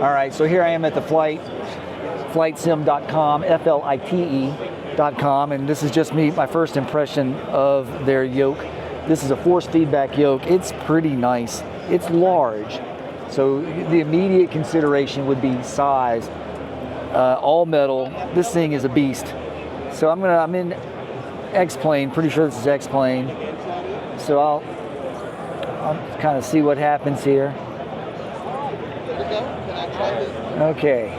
All right, so here I am at the Flitesim.com, Flite.com, and this is just my first impression of their yoke. This is a force feedback yoke. It's pretty nice. It's large, so the immediate consideration would be size. All metal. This thing is a beast. So I'm in X-plane. Pretty sure this is X-plane. So I'll kind of see what happens here. Okay.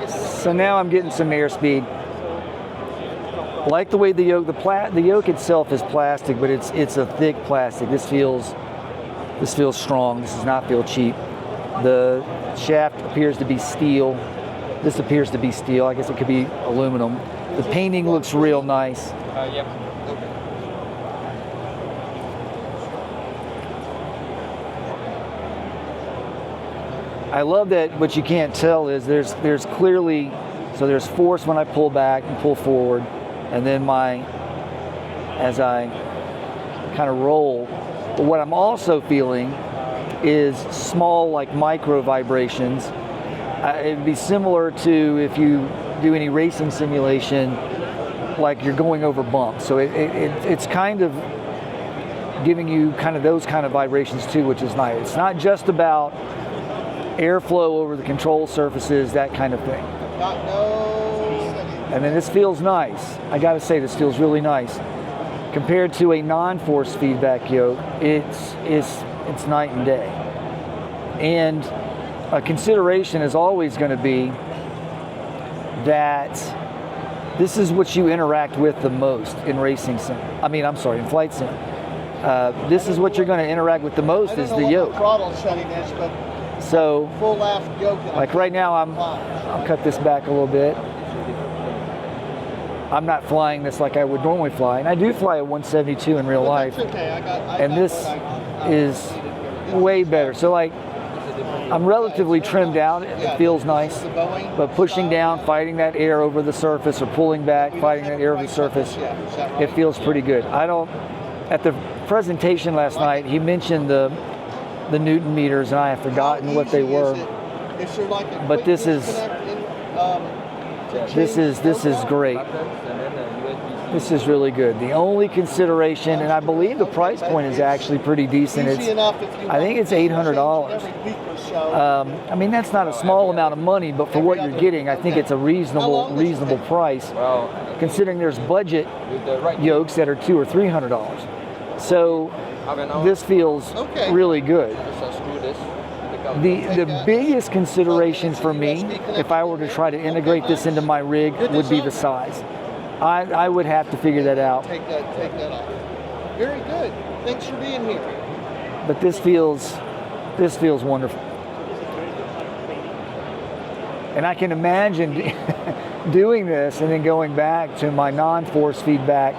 So now I'm getting some airspeed. Like the way the yoke itself is plastic, but it's a thick plastic. This feels strong. This does not feel cheap. The shaft appears to be steel. This appears to be steel. I guess it could be aluminum. The painting looks real nice. Yep. I love that what you can't tell is there's clearly, so there's force when I pull back and pull forward, and then as I kind of roll. But what I'm also feeling is small, like micro vibrations. It'd be similar to if you do any racing simulation, like you're going over bumps. So it's kind of giving you kind of those kind of vibrations too, which is nice. It's not just about airflow over the control surfaces, that kind of thing. And then this feels nice. I gotta say, this feels really nice. Compared to a non-force feedback yoke, it's night and day. And a consideration is always going to be that this is what you interact with the most in racing sim. In flight sim. This is what you're going to interact with the most is the yoke. Throttle setting is, but so full laugh yoke. Like right now, I'll cut this back a little bit. I'm not flying this like I would normally fly, and I do fly a 172 in real life. That's okay. And this is way better. So like, I'm relatively trimmed out. It feels nice, but pushing down, fighting that air over the surface, or pulling back, fighting that air over the surface, it feels pretty good. At the presentation last night, he mentioned the Newton meters, and I have forgotten what they were. But this is great. This is really good. The only consideration, and I believe the price point is actually pretty decent. I think it's $800. That's not a small amount of money, but for what you're getting, I think it's a reasonable price, considering there's budget yokes that are $200 or $300. So this feels really good. The biggest consideration for me, if I were to try to integrate this into my rig, would be the size. I would have to figure that out. Take that off. Very good. Thanks for being here. But this feels wonderful. And I can imagine doing this and then going back to my non-force feedback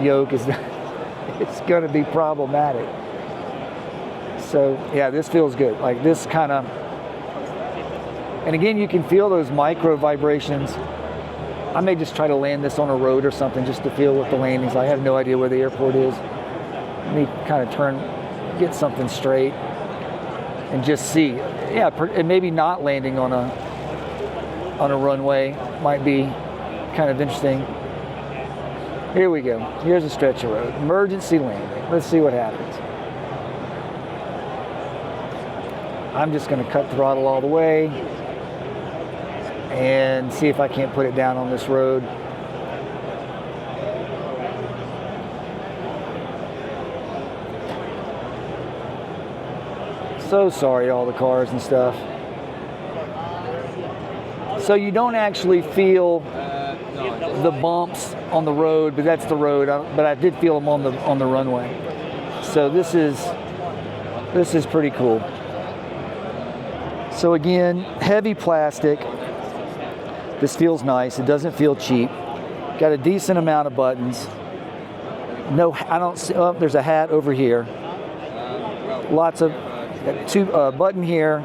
yoke it's going to be problematic. So yeah, this feels good. Like this kind of, and again, you can feel those micro vibrations. I may just try to land this on a road or something just to feel what the landing's like. I have no idea where the airport is. Let me kind of get something straight and just see. Yeah, and maybe not landing on a runway might be kind of interesting. Here we go. Here's a stretch of road. Emergency landing. Let's see what happens. I'm just going to cut throttle all the way and see if I can't put it down on this road. So sorry, all the cars and stuff. So you don't actually feel the bumps on the road, but that's the road. But I did feel them on the runway. So this is pretty cool. So again, heavy plastic. This feels nice. It doesn't feel cheap. Got a decent amount of buttons. No, I don't see. Oh, there's a hat over here. Lots of button here.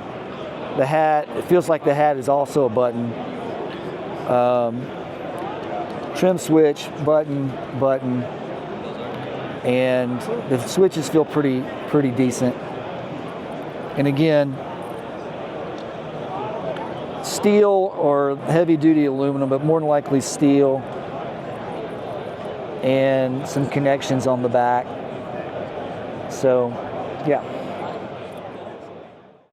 The hat. It feels like the hat is also a button. Trim switch, button, and the switches feel pretty decent. And again, steel or heavy duty aluminum, but more than likely steel, and some connections on the back. So, yeah.